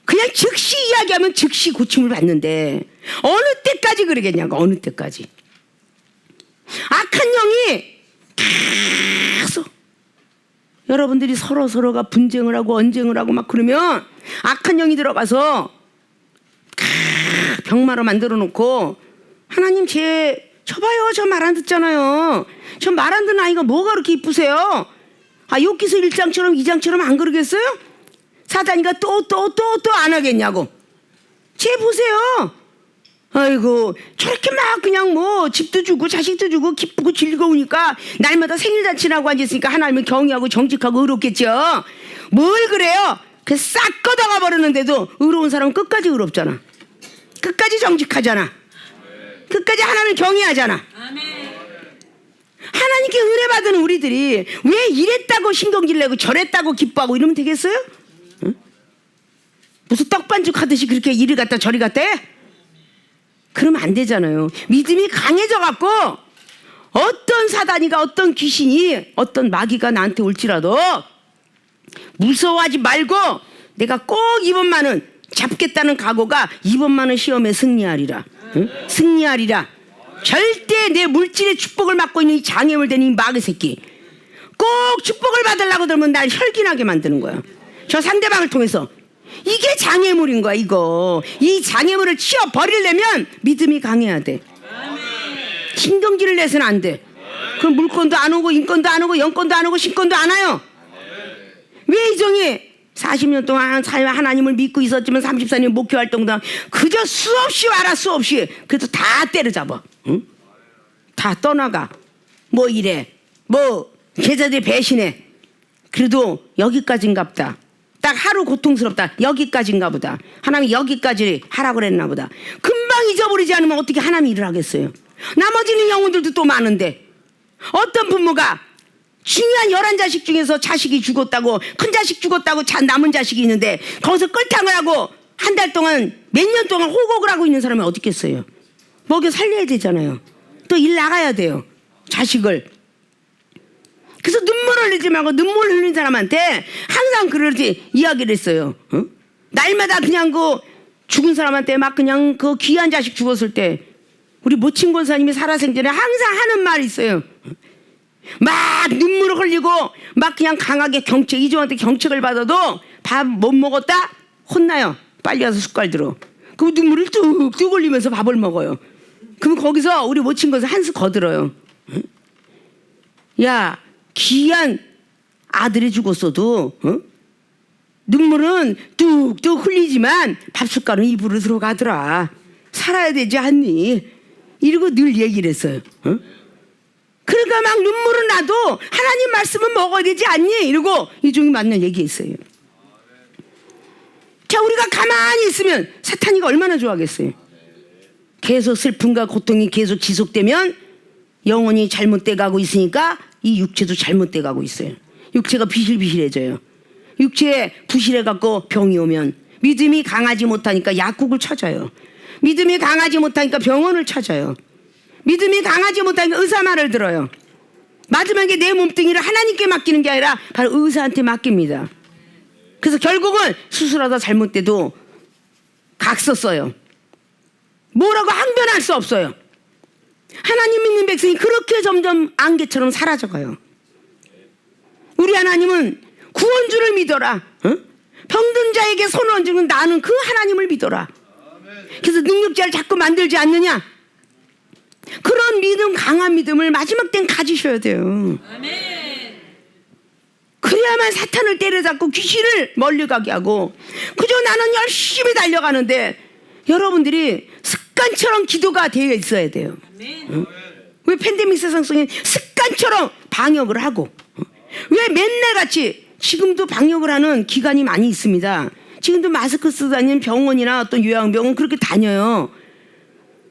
그냥 즉시 이야기하면 즉시 고침을 받는데 어느 때까지 그러겠냐고. 어느 때까지. 악한 영이 계속 여러분들이 서로가 분쟁을 하고 언쟁을 하고 막 그러면 악한 영이 들어가서 병마로 만들어 놓고 하나님 저 봐요. 저 말 안 듣잖아요. 저 말 안 듣는 아이가 뭐가 그렇게 이쁘세요? 욥기서 1장처럼 2장처럼 안 그러겠어요? 사단이가 또 안 하겠냐고. 쟤 보세요. 아이고 저렇게 막 그냥 집도 주고 자식도 주고 기쁘고 즐거우니까 날마다 생일잔치라고 앉았으니까 하나님은 경외하고 정직하고 의롭겠죠. 뭘 그래요? 싹 걷어가 버렸는데도 의로운 사람은 끝까지 의롭잖아. 끝까지 정직하잖아. 끝까지 하나님을 경외하잖아. 하나님께 은혜 받은 우리들이 왜 이랬다고 신경질 내고 저랬다고 기뻐하고 이러면 되겠어요? 응? 무슨 떡반죽 하듯이 그렇게 이리 갔다 저리 갔다 해? 그러면 안 되잖아요. 믿음이 강해져 갖고 어떤 사단이가 어떤 귀신이 어떤 마귀가 나한테 올지라도 무서워하지 말고 내가 꼭 이번만은 잡겠다는 각오가 이번만은 시험에 승리하리라. 응? 승리하리라. 절대 내 물질의 축복을 받고 있는 이 장애물 된 이 마귀 새끼 꼭 축복을 받으려고 들면 날 혈기나게 만드는 거야. 저 상대방을 통해서 이게 장애물인 거야 이거. 이 장애물을 치워버리려면 믿음이 강해야 돼. 신경질을 내서는 안 돼. 그럼 물건도 안 오고 인권도 안 오고 영권도 안 오고 신권도 안 와요. 왜 이종이 40년 동안 하나님을 믿고 있었지만 34년 목회 활동도 그저 수없이 와라 수없이. 그래도 다 때려잡아. 응? 다 떠나가. 뭐 이래 뭐 제자들이 배신해. 그래도 여기까지인갑다. 딱 하루 고통스럽다. 여기까지인가 보다. 하나님이 여기까지 하라고 그랬나 보다. 금방 잊어버리지 않으면 어떻게 하나님이 일을 하겠어요. 나머지는 영혼들도 또 많은데 어떤 부모가 중요한 11자식 중에서 자식이 죽었다고 큰 자식 죽었다고 남은 자식이 있는데 거기서 끌탕을 하고 한 달 동안 몇 년 동안 호곡을 하고 있는 사람이 어디 있겠어요. 먹여 살려야 되잖아요. 또 일 나가야 돼요. 자식을. 그래서 눈물을 흘리지 말고 눈물 흘린 사람한테 항상 그렇게 이야기를 했어요. 어? 날마다 그냥 그 죽은 사람한테 막 그냥 그 귀한 자식 죽었을 때 우리 모친 권사님이 살아생전에 항상 하는 말이 있어요. 막 눈물을 흘리고 막 그냥 강하게 경책 이종한테 경책을 받아도 밥 못 먹었다 혼나요. 빨리 와서 숟갈 들어. 그럼 눈물을 뚝뚝 흘리면서 밥을 먹어요. 그럼 거기서 우리 모친 권사 한수 거들어요. 야 귀한 아들이 죽었어도 눈물은 뚝뚝 흘리지만 밥숟갈은 입으로 들어가더라. 살아야 되지 않니? 이러고 늘 얘기를 했어요. 그러니까 막 눈물은 나도 하나님 말씀은 먹어야 되지 않니? 이러고 이종이 맞는 얘기했어요. 자, 우리가 가만히 있으면 사탄이가 얼마나 좋아하겠어요. 계속 슬픔과 고통이 계속 지속되면 영혼이 잘못돼 가고 있으니까 이 육체도 잘못돼 가고 있어요. 육체가 비실비실해져요. 육체에 부실해 갖고 병이 오면 믿음이 강하지 못하니까 약국을 찾아요. 믿음이 강하지 못하니까 병원을 찾아요. 믿음이 강하지 못하니까 의사 말을 들어요. 마지막에 내 몸뚱이를 하나님께 맡기는 게 아니라 바로 의사한테 맡깁니다. 그래서 결국은 수술하다 잘못돼도 각서 써요. 뭐라고 항변할 수 없어요. 하나님 믿는 백성이 그렇게 점점 안개처럼 사라져가요. 우리 하나님은 구원주를 믿어라. 병든 자에게 손을 얹는 나는 그 하나님을 믿어라. 그래서 능력자를 자꾸 만들지 않느냐. 그런 믿음, 강한 믿음을 마지막 땐 가지셔야 돼요. 그래야만 사탄을 때려잡고 귀신을 멀리 가게 하고. 그저 나는 열심히 달려가는데 여러분들이 습관처럼 기도가 되어 있어야 돼요. 왜 팬데믹 세상 속에 습관처럼 방역을 하고, 왜 맨날 같이 지금도 방역을 하는 기관이 많이 있습니다. 지금도 마스크 쓰고 다니는 병원이나 어떤 요양병원 그렇게 다녀요.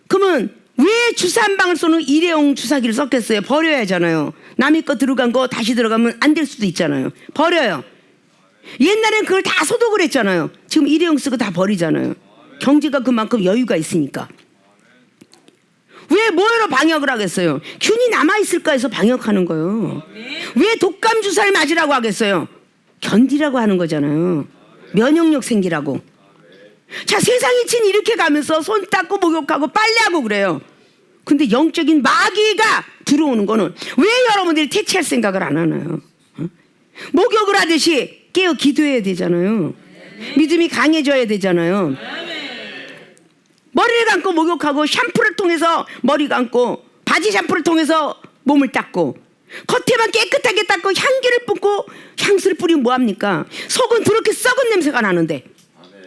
그러면 왜 주사 한 방을 쏘는 일회용 주사기를 썼겠어요? 버려야 하잖아요. 남의 거 들어간 거 다시 들어가면 안 될 수도 있잖아요. 버려요. 옛날엔 그걸 다 소독을 했잖아요. 지금 일회용 쓰고 다 버리잖아요. 경제가 그만큼 여유가 있으니까. 왜 뭐로 방역을 하겠어요? 균이 남아있을까 해서 방역하는 거예요. 왜 독감 주사를 맞으라고 하겠어요? 견디라고 하는 거잖아요. 면역력 생기라고. 자, 세상이 친 이렇게 가면서 손 닦고 목욕하고 빨래하고 그래요. 근데 영적인 마귀가 들어오는 거는 왜 여러분들이 퇴치할 생각을 안 하나요? 목욕을 하듯이 깨어 기도해야 되잖아요. 믿음이 강해져야 되잖아요. 머리를 감고 목욕하고 샴푸를 통해서 머리 감고 바지 샴푸를 통해서 몸을 닦고 겉에만 깨끗하게 닦고 향기를 뿜고 향수를 뿌리면 뭐합니까? 속은 그렇게 썩은 냄새가 나는데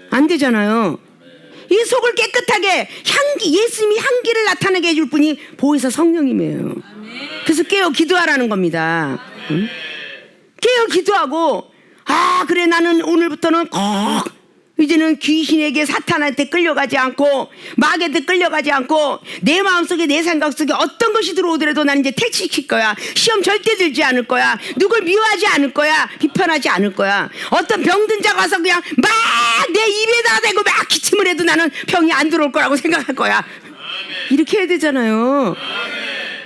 안 되잖아요. 이 속을 깨끗하게 예수님이 향기를 나타나게 해줄 분이 보혜사 성령님이에요. 그래서 깨어 기도하라는 겁니다. 응? 깨어 기도하고 그래 나는 오늘부터는 꼭 이제는 귀신에게 사탄한테 끌려가지 않고 마귀한테 끌려가지 않고 내 마음속에 내 생각 속에 어떤 것이 들어오더라도 나는 이제 퇴치시킬 거야. 시험 절대 들지 않을 거야. 누굴 미워하지 않을 거야. 비판하지 않을 거야. 어떤 병든 자가 와서 그냥 막 내 입에다 대고 막 기침을 해도 나는 병이 안 들어올 거라고 생각할 거야. 이렇게 해야 되잖아요.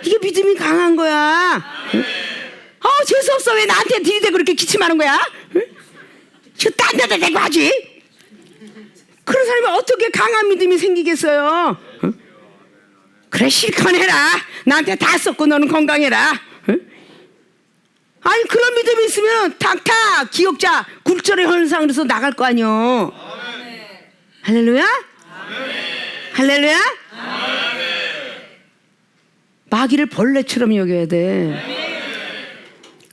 이게 믿음이 강한 거야. 재수없어. 왜 나한테 들이대고 그렇게 기침하는 거야? 저 딴 데다 대고 하지. 그런 사람이 어떻게 강한 믿음이 생기겠어요? 그래 실컷 해라. 나한테 다 썼고 너는 건강해라. 아니 그런 믿음이 있으면 탁탁 기억자 굴절의 현상으로서 나갈 거 아니요. 할렐루야? 할렐루야? 마귀를 벌레처럼 여겨야 돼.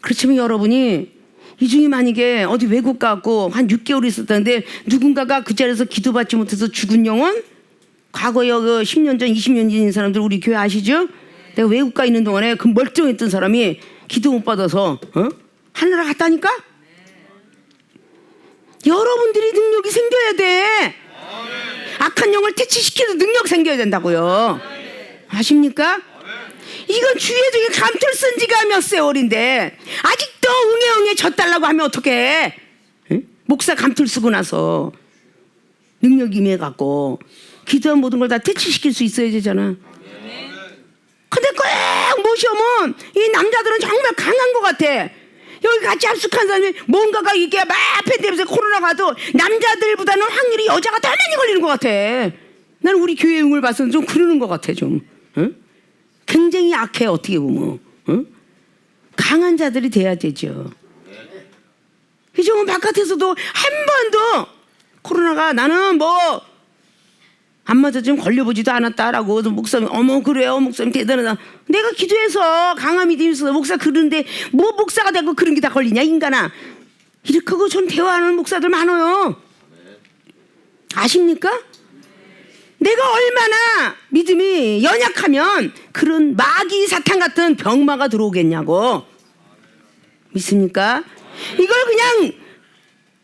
그렇지만 여러분이 이 중에 만약에 어디 외국 가고 한 6개월 있었다는데 누군가가 그 자리에서 기도받지 못해서 죽은 영혼? 과거에 그 10년 전 20년 전인 사람들 우리 교회 아시죠? 내가 외국 가 있는 동안에 그 멀쩡했던 사람이 기도 못 받아서 하늘나라 갔다니까? 여러분들이 능력이 생겨야 돼. 악한 영을 퇴치시키는 능력 생겨야 된다고요. 아십니까? 이건 주의적인 감투를 쓴 지가 몇 세월인데 아직도 응애 져달라고 하면 어떡해? 응? 목사 감투를 쓰고 나서 능력이 임해갖고 기도한 모든 걸 다 퇴치시킬 수 있어야 되잖아. 근데 꼭 모시오면 이 남자들은 정말 강한 것 같아. 여기 같이 합숙한 사람이 뭔가가 이게 막 팬데믹에 코로나가 와도 남자들보다는 확률이 여자가 더 많이 걸리는 것 같아. 나는 우리 교회 응을 봐서는 좀 그러는 것 같아 좀. 응? 굉장히 약해 어떻게 보면. 응? 강한 자들이 돼야 되죠. 이종은 바깥에서도 한 번도 코로나가 나는 뭐 안 맞아 좀 걸려보지도 않았다라고 목사님 어머 그래요 목사님 대단하다. 내가 기도해서 강한 믿음이 있어서 목사 그러는데 뭐 목사가 되고 그런 게 다 걸리냐 인간아. 이렇게 하고 전 대화하는 목사들 많아요. 아십니까? 내가 얼마나 믿음이 연약하면 그런 마귀 사탄 같은 병마가 들어오겠냐고. 믿습니까? 이걸 그냥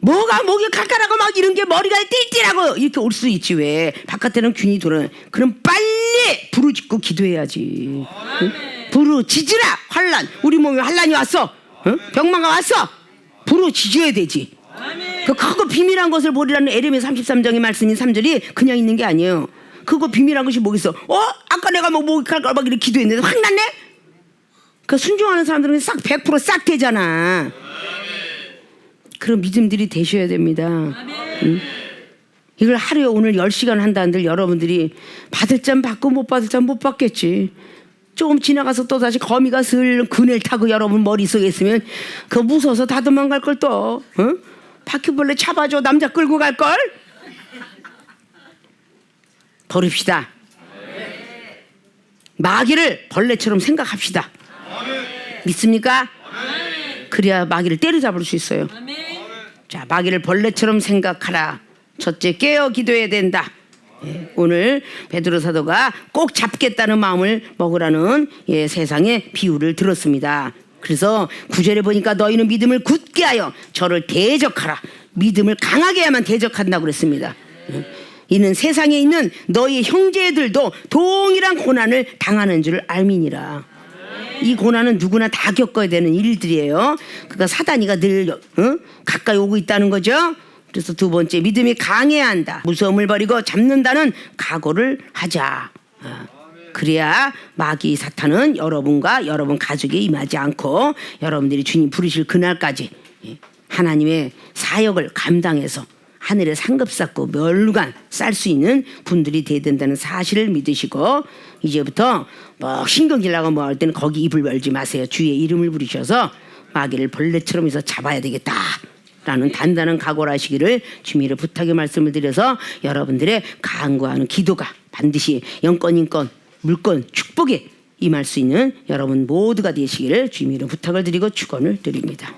뭐가 목이 칼칼하고 막 이런 게 머리가 띨띨하고 이렇게 올 수 있지 왜. 바깥에는 균이 돌아. 그럼 빨리 부르짖고 기도해야지. 응? 부르짖으라. 환란. 우리 몸에 환란이 왔어. 응? 병마가 왔어. 부르짖어야 되지. 그 크고 비밀한 것을 보리라는 에레미야 33장의 말씀인 3절이 그냥 있는 게 아니에요. 그거 비밀한 것이 뭐겠어? 아까 내가 뭐 목이 칼칼 막 이렇게 기도했는데 확 났네? 그 순종하는 사람들은 싹 100% 되잖아. 그런 믿음들이 되셔야 됩니다. 응? 이걸 하루에 오늘 10시간 한다는들 여러분들이 받을 잠 받고 못 받을 잠 못 받겠지. 조금 지나가서 또 다시 거미가 슬 그네를 타고 여러분 머릿속에 있으면 그거 무서워서 다 도망갈 걸 또. 응? 바퀴벌레 잡아줘 남자 끌고 갈 걸. 버립시다. 마귀를 벌레처럼 생각합시다. 믿습니까? 그래야 마귀를 때려잡을 수 있어요. 자, 마귀를 벌레처럼 생각하라. 첫째, 깨어 기도해야 된다. 오늘 베드로 사도가 꼭 잡겠다는 마음을 먹으라는 세상의 비유를 들었습니다. 그래서 9절에 보니까 너희는 믿음을 굳게 하여 저를 대적하라. 믿음을 강하게 해야만 대적한다고 그랬습니다. 이는 세상에 있는 너희 형제들도 동일한 고난을 당하는 줄 알미니라. 이 고난은 누구나 다 겪어야 되는 일들이에요. 그러니까 사단이가 늘 가까이 오고 있다는 거죠. 그래서 두 번째, 믿음이 강해야 한다. 무서움을 버리고 잡는다는 각오를 하자. 그래야 마귀 사탄은 여러분과 여러분 가족에 임하지 않고 여러분들이 주님 부르실 그날까지 하나님의 사역을 감당해서 하늘에 상급 쌓고 멸루간 쌀 수 있는 분들이 돼야 된다는 사실을 믿으시고 이제부터 뭐 신경질 나고 뭐 할 때는 거기 입을 열지 마세요. 주의 이름을 부르셔서 마귀를 벌레처럼 해서 잡아야 되겠다 라는 단단한 각오를 하시기를 주님으로 부탁의 말씀을 드려서 여러분들의 간구하는 기도가 반드시 영권 인권 물권 축복에 임할 수 있는 여러분 모두가 되시기를 주님으로 부탁을 드리고 축원을 드립니다.